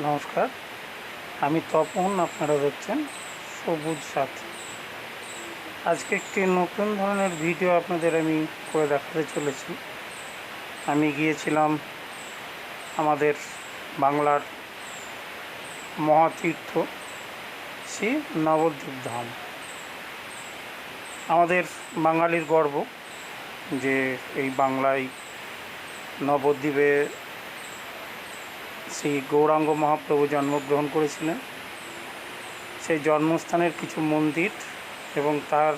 নমস্কার, আমি তপন। আপনারা দেখছেন সবুজ সাথী। আজকে একটি নতুন ধরনের ভিডিও আপনাদের আমি করে দেখাতে চলেছি। আমি গিয়েছিলাম আমাদের বাংলার মহাতীর্থ শ্রী নবদ্বীপ ধাম। আমাদের বাঙালির গর্ব যে এই বাংলায় নবদ্বীপে শ্রী গৌরাঙ্গ মহাপ্রভু জন্মগ্রহণ করেছিলেন। সেই জন্মস্থানের কিছু মন্দির এবং তার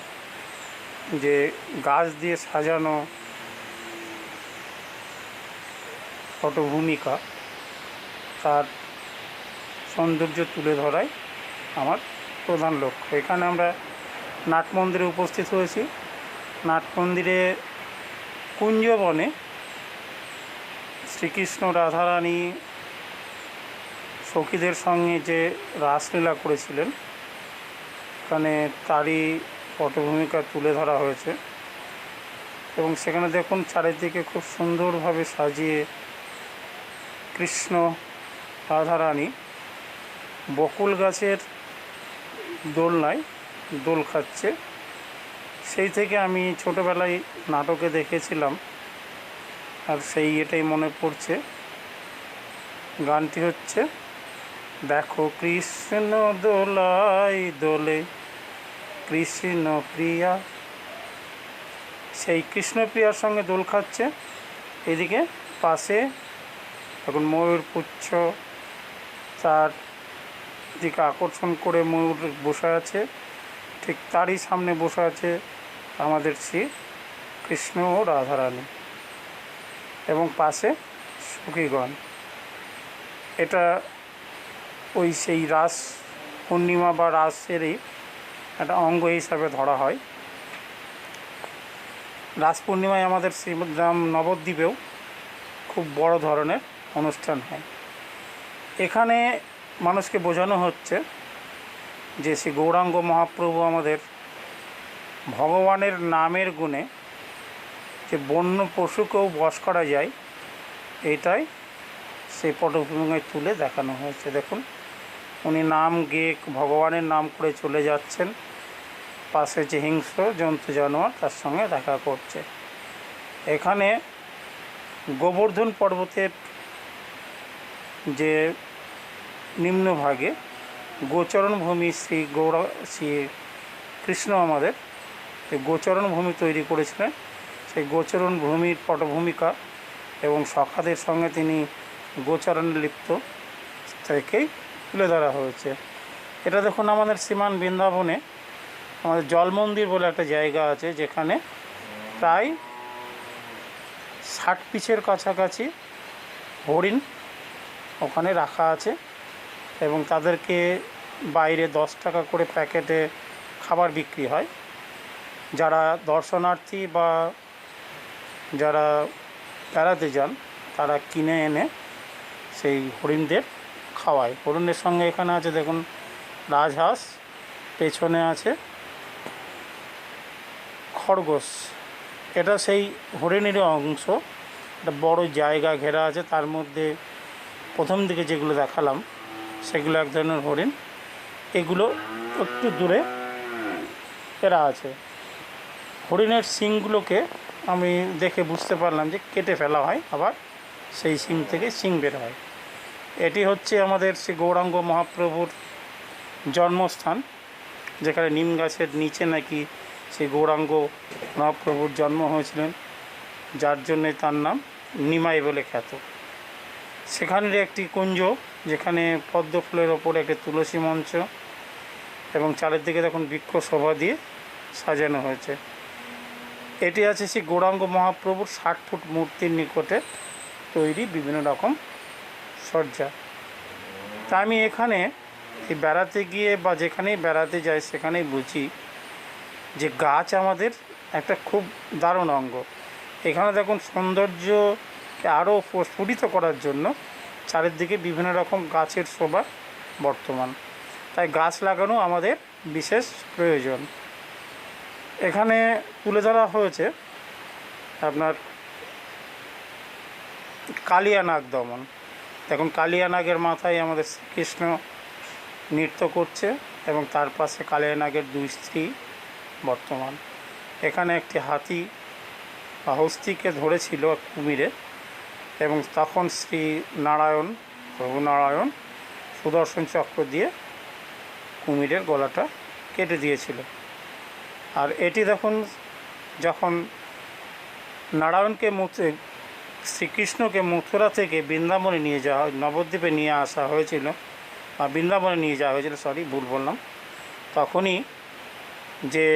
যে গাছ দিয়ে সাজানো পটভূমিকা, তার সৌন্দর্য তুলে ধরাই আমার প্রধান লক্ষ্য। এখানে আমরা নাট মন্দিরে উপস্থিত হয়েছি। নাট মন্দিরে কুঞ্জবনে শ্রীকৃষ্ণ রাধারানী সখীদের সঙ্গে যে রাসলীলা করেছিলেন, এখানে তারই পটভূমিকা তুলে ধরা হয়েছে। এবং সেখানে দেখুন চারিদিকে খুব সুন্দরভাবে সাজিয়ে কৃষ্ণ রাধারানী বকুল গাছের দোলনায় দোল খাচ্ছে। সেই থেকে আমি ছোটোবেলায় নাটকে দেখেছিলাম, আর সেই এটাই মনে পড়ছে। গানটি হচ্ছে, দেখো কৃষ্ণ দোলায় দোলে কৃষ্ণ প্রিয়া। সেই কৃষ্ণপ্রিয়ার সঙ্গে দোল খাচ্ছে। এদিকে পাশে এখন ময়ূর পুচ্ছ, তার দিকে আকর্ষণ করে ময়ূর বসে আছে। ঠিক তারই সামনে বসে আছে আমাদের শ্রী কৃষ্ণ ও রাধারানী, এবং পাশে সখীগণ। এটা ওই সেই রাস পূর্ণিমা বা রাসেরই একটা অঙ্গ হিসাবে ধরা হয়। রাস পূর্ণিমায় আমাদের শ্রীরাম নবদ্বীপেও খুব বড় ধরনের অনুষ্ঠান হয়। এখানে মানুষকে বোঝানো হচ্ছে যে শ্রী গৌরাঙ্গ মহাপ্রভু আমাদের ভগবানের নামের গুণে যে বন্য পশুকেও বশ করা যায়, এটাই সেই পটভূমিকায় তুলে দেখানো হয়েছে। দেখুন, উনি নাম গেয়ে ভগবানের নাম করে চলে যাচ্ছেন, পাশে যে হিংস্র জন্তু জানোয়ার তার সঙ্গে দেখা করছে। এখানে গোবর্ধন পর্বতের যে নিম্নভাগে গোচরণ ভূমি শ্রী কৃষ্ণ আমাদের যে গোচরণ ভূমি তৈরি করেছিলেন, সেই গোচরণ ভূমির পটভূমিকা এবং সখাদের সঙ্গে তিনি গোচরণে লিপ্ত থেকেই তুলে ধরা হয়েছে। এটা দেখুন, আমাদের শ্রীমান বৃন্দাবনে আমাদের জল মন্দির বলে একটা জায়গা আছে, যেখানে প্রায় 60 পিসের কাছাকাছি হরিণ ওখানে রাখা আছে, এবং তাদেরকে বাইরে 10 টাকা করে প্যাকেটে খাবার বিক্রি হয়। যারা দর্শনার্থী বা যারা বেড়াতে যান, তারা কিনে এনে সেই হরিণদের খাওয়ায়। হরিণের সঙ্গে এখানে আছে দেখুন রাজহাঁস, পেছনে আছে খরগোশ। এটা সেই হরিণেরই অংশ। একটা বড় জায়গা ঘেরা আছে, তার মধ্যে প্রথম দিকে যেগুলো দেখালাম সেগুলো এক ধরনের হরিণ। এগুলো একটু দূরে এরা আছে। হরিণের শিংগুলোকে আমি দেখে বুঝতে পারলাম যে কেটে ফেলা হয়, আবার সেই শিং থেকে শিং বের হয়। এটি হচ্ছে আমাদের শ্রী গৌরাঙ্গ মহাপ্রভুর জন্মস্থান, যেখানে নিম গাছের নিচে নাকি সেই গৌরাঙ্গ মহাপ্রভুর জন্ম হয়েছিলেন, যার জন্যে তার নাম নিমাই বলে খ্যাত। সেখানের একটি কুঞ্জ, যেখানে পদ্ম ফুলের ওপরে একটি তুলসী মঞ্চ, এবং চারিদিকে দেখুন বৃক্ষ শোভা দিয়ে সাজানো হয়েছে। এটি আছে সেই গৌরাঙ্গ মহাপ্রভুর 60 ফুট মূর্তির নিকটে তৈরি বিভিন্ন রকম সজ্জা। তা আমি এখানে এই বেড়াতে গিয়ে বা যেখানেই বেড়াতে যাই সেখানেই বুঝি যে গাছ আমাদের একটা খুব দারুণ অঙ্গ। এখানে দেখুন সৌন্দর্যকে আরও স্ফুটিত করার জন্য চারিদিকে বিভিন্ন রকম গাছের শোভা বর্তমান। তাই গাছ লাগানো আমাদের বিশেষ প্রয়োজন। এখানে তুলে ধরা হয়েছে আপনার কালিয়া নাগ দমন। দেখুন কালিয়া নাগের মাথায় আমাদের শ্রীকৃষ্ণ নৃত্য করছে এবং তার পাশে কালিয়া নাগের দুই স্ত্রী বর্তমান। এখানে একটি হাতি বা হস্তিকে ধরেছিল কুমিরে, এবং তখন শ্রী নারায়ণ, প্রভু নারায়ণ সুদর্শন চক্র দিয়ে কুমিরের গলাটা কেটে দিয়েছিল। আর এটি দেখুন, যখন নারায়ণকে শ্রীকৃষ্ণকে মথুরা থেকে বৃন্দাবনে নিয়ে যাওয়া, নবদ্বীপে নিয়ে আসা হয়েছিল, বা বৃন্দাবনে নিয়ে যাওয়া হয়েছিল, ভুল বললাম, তখনই যে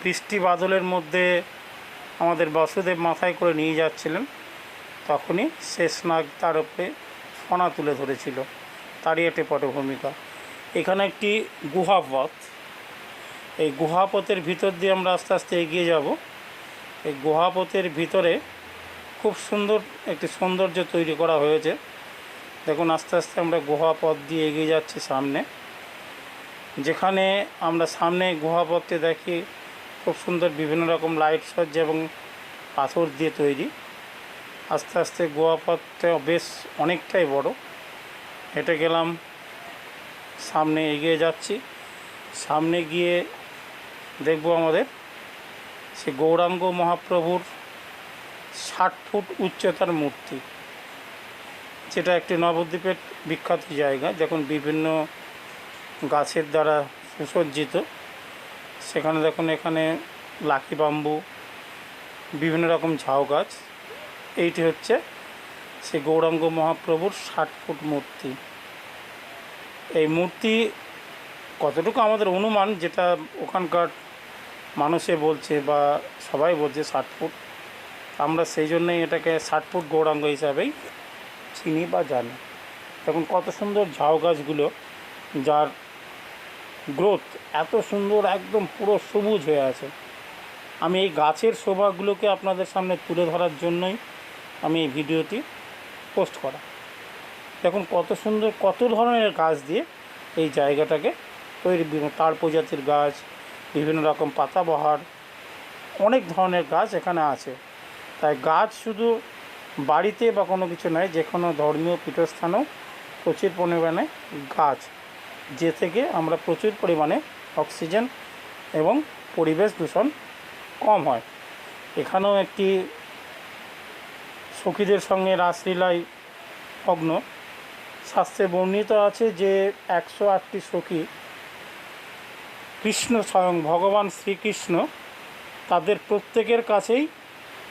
বৃষ্টি বাদলের মধ্যে আমাদের বাসুদেব মাথায় করে নিয়ে যাচ্ছিলেন, তখনই শেষনাগ তার উপরে ফণা তুলে ধরেছিল, তারই একটি পটভূমিকা। এখানে একটি গুহাপথ, এই গুহাপথের ভিতর দিয়ে আমরা আস্তে আস্তে এগিয়ে যাব। এই গুহাপথের ভিতরে খুব সুন্দর একটি সৌন্দর্য তৈরি করা হয়েছে। দেখুন আস্তে আস্তে আমরা গুহাপথ দিয়ে এগিয়ে যাচ্ছি সামনে। যেখানে আমরা সামনে গুহাপথে দেখি খুব সুন্দর বিভিন্ন রকম লাইট সজ্জা এবং পাথর দিয়ে তৈরি। আস্তে আস্তে গুহাপথটা বেশ অনেকটাই বড়। হেঁটে গেলাম, সামনে এগিয়ে যাচ্ছি। সামনে গিয়ে দেখব আমাদের সে গৌরাঙ্গ মহাপ্রভুর 60 ফুট উচ্চতার মূর্তি, যেটা একটি নবদ্বীপের বিখ্যাত জায়গা। দেখুন বিভিন্ন গাছের দ্বারা সুসজ্জিত। সেখানে দেখুন এখানে লাকি বাম্বু, বিভিন্ন রকম ঝাউ গাছ। এইটি হচ্ছে সে গৌরাঙ্গ মহাপ্রভুর 60 ফুট মূর্তি। এই মূর্তি কতটুকু আমাদের অনুমান, যেটা ওখানকার মানুষে বলছে বা সবাই বলছে 60 ফুট, আমরা সেই জন্যই এটাকে 60 ফুট গৌরাঙ্গ হিসাবেই চিনি বা জানি। দেখুন কত সুন্দর ঝাউ গাছগুলো, যার গ্রোথ এত সুন্দর, একদম পুরো সবুজ হয়ে আছে। আমি এই গাছের শোভাগুলোকে আপনাদের সামনে তুলে ধরার জন্যই আমি এই ভিডিওটি পোস্ট করা। দেখুন কত সুন্দর, কত ধরনের গাছ দিয়ে এই জায়গাটাকে তৈরি, তার প্রজাতির গাছ, বিভিন্ন রকম পাতাবাহার, অনেক ধরনের গাছ এখানে আছে। তাই গাছ শুধু বাড়িতে বা কোনো কিছু নয়, যে কোনো ধর্মীয় পীঠস্থানেও প্রচুর পরিমাণে গাছ, যে থেকে আমরা প্রচুর পরিমাণে অক্সিজেন এবং পরিবেশ দূষণ কম হয়। এখানেও একটি সখীদের সঙ্গে রাসলীলায় মগ্ন। শাস্ত্রে বর্ণিত আছে যে 108টি সখী কৃষ্ণ, স্বয়ং ভগবান শ্রীকৃষ্ণ, তাদের প্রত্যেকের কাছেই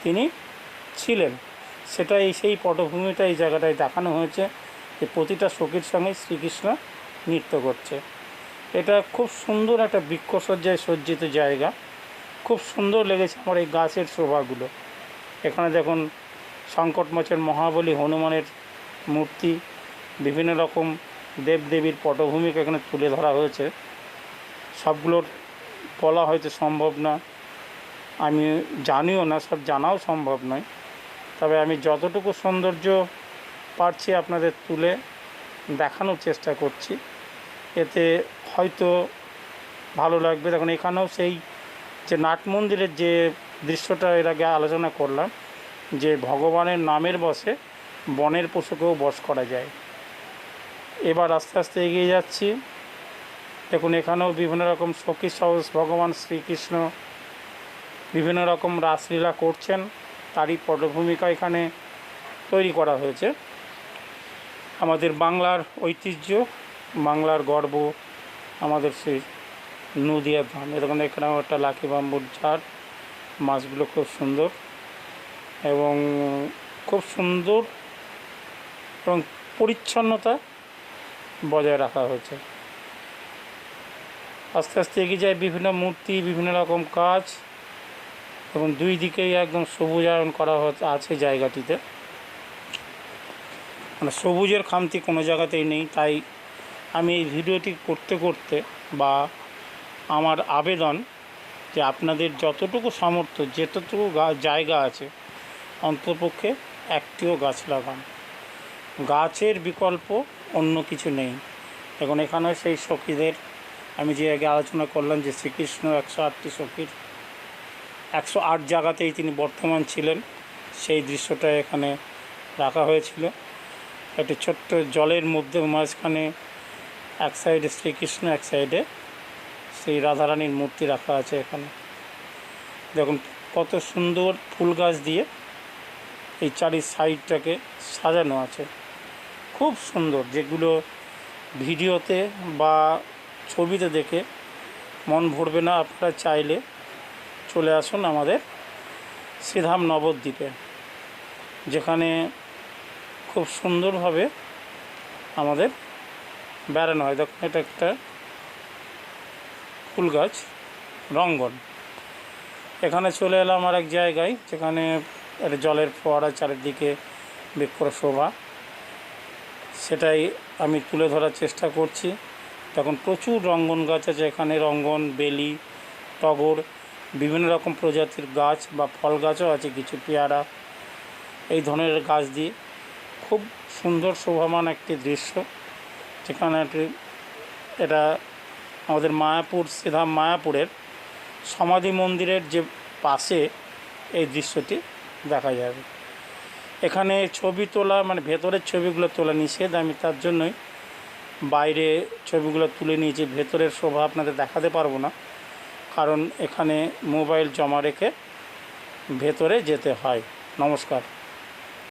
তিনি ছিলেন। সেটাই সেই পটভূমিটা এই জায়গাটায় দেখানো হয়েছে, যে প্রতিটা সখীর সঙ্গে শ্রীকৃষ্ণ নৃত্য করছে। এটা খুব সুন্দর একটা বৃক্ষসজ্জায় সজ্জিত জায়গা। খুব সুন্দর লেগেছে আমার এই গাছের শোভাগুলো। এখানে দেখুন সংকটমোচন মহাবলী হনুমানের মূর্তি, বিভিন্ন রকম দেবদেবীর পটভূমিকা এখানে তুলে ধরা হয়েছে। সবগুলোর বলা হয়তো সম্ভব না, আমি জানিও না, সব জানাও সম্ভব নয়। তবে আমি যতটুকু সৌন্দর্য পারছি আপনাদের তুলে দেখানোর চেষ্টা করছি, এতে হয়তো ভালো লাগবে। দেখুন এখানেও সেই যে নাট মন্দিরের যে দৃশ্যটা এর আগে আলোচনা করলাম, যে ভগবানের নামের বশে বনের পশুকেও বশ করা যায়। এবার আস্তে আস্তে এগিয়ে যাচ্ছি। দেখুন এখানেও বিভিন্ন রকম সখী সাহস ভগবান শ্রীকৃষ্ণ বিভিন্ন রকম রাসলীলা করছেন, তারই পটভূমিকা এখানে তৈরি করা হয়েছে। আমাদের বাংলার ঐতিহ্য, বাংলার গর্ব, আমাদের সেই নদিয়া ধাম। এরকম এখানেও একটা লাকি বাম্বুর ঝাড়, মাছগুলো খুব সুন্দর এবং খুব সুন্দর এবং পরিচ্ছন্নতা বজায় রাখা হয়েছে। আস্তে আস্তে এগিয়ে যায়, বিভিন্ন মূর্তি, বিভিন্ন রকম কাজ এবং দুই দিকেই একদম সবুজায়ন করা আছে জায়গাটিতে। মানে সবুজের খামতি কোনো জায়গাতেই নেই। তাই আমি এই ভিডিওটি করতে করতে বা আমার আবেদন যে আপনাদের যতটুকু সামর্থ্য, যেতটুকু জায়গা আছে, অন্ততপক্ষে একটিও গাছ লাগান। গাছের বিকল্প অন্য কিছু নেই। এখন এখানে সেই সখীদের আমি যে আগে আলোচনা করলাম, যে শ্রীকৃষ্ণ 108টি সখীর 108 জায়গাতেই তিনি বর্তমান ছিলেন, সেই দৃশ্যটা এখানে রাখা হয়েছিল। একটি ছোট্ট জলের মধ্যে মাঝখানে এক সাইডে শ্রীকৃষ্ণ, এক সাইডে শ্রী রাধারানীর মূর্তি রাখা আছে। এখানে দেখুন কত সুন্দর ফুল গাছ দিয়ে এই চারি সাইডটাকে সাজানো আছে, খুব সুন্দর, যেগুলো ভিডিওতে বা ছবিতে দেখে মন ভরবে না। আপনারা চাইলে চলে আসুন আমাদের শ্রীধাম নবদ্বীপে, যেখানে খুব সুন্দরভাবে আমাদের বেড়ানো হয়। দেখুন এটা একটা ফুল গাছ, রঙ্গন। এখানে চলে এলাম আর এক জায়গায়, যেখানে একটা জলের ফোয়ারা, চারিদিকে বৃক্ষ শোভা, সেটাই আমি তুলে ধরার চেষ্টা করছি। তখন প্রচুর রঙ্গন গাছ আছে এখানে, রঙ্গন, বেলি, টগর, বিভিন্ন রকম প্রজাতির গাছ বা ফল গাছও আছে, কিছু পেয়ারা, এই ধরনের গাছ দিয়ে খুব সুন্দর শোভামান একটি দৃশ্য। যেখানে এটা আমাদের মায়াপুর, শ্রীধাম মায়াপুরের সমাধি মন্দিরের যে পাশে এই দৃশ্যটি দেখা যাবে। এখানে ছবি তোলা, মানে ভেতরের ছবিগুলো তোলা নিষেধ, আমি তার জন্যই বাইরে ছবিগুলো তুলে নিয়েছি। ভেতরের শোভা আপনাদের দেখাতে পারবো না, কারণ এখানে মোবাইল জমা রেখে ভেতরে যেতে হয়। নমস্কার।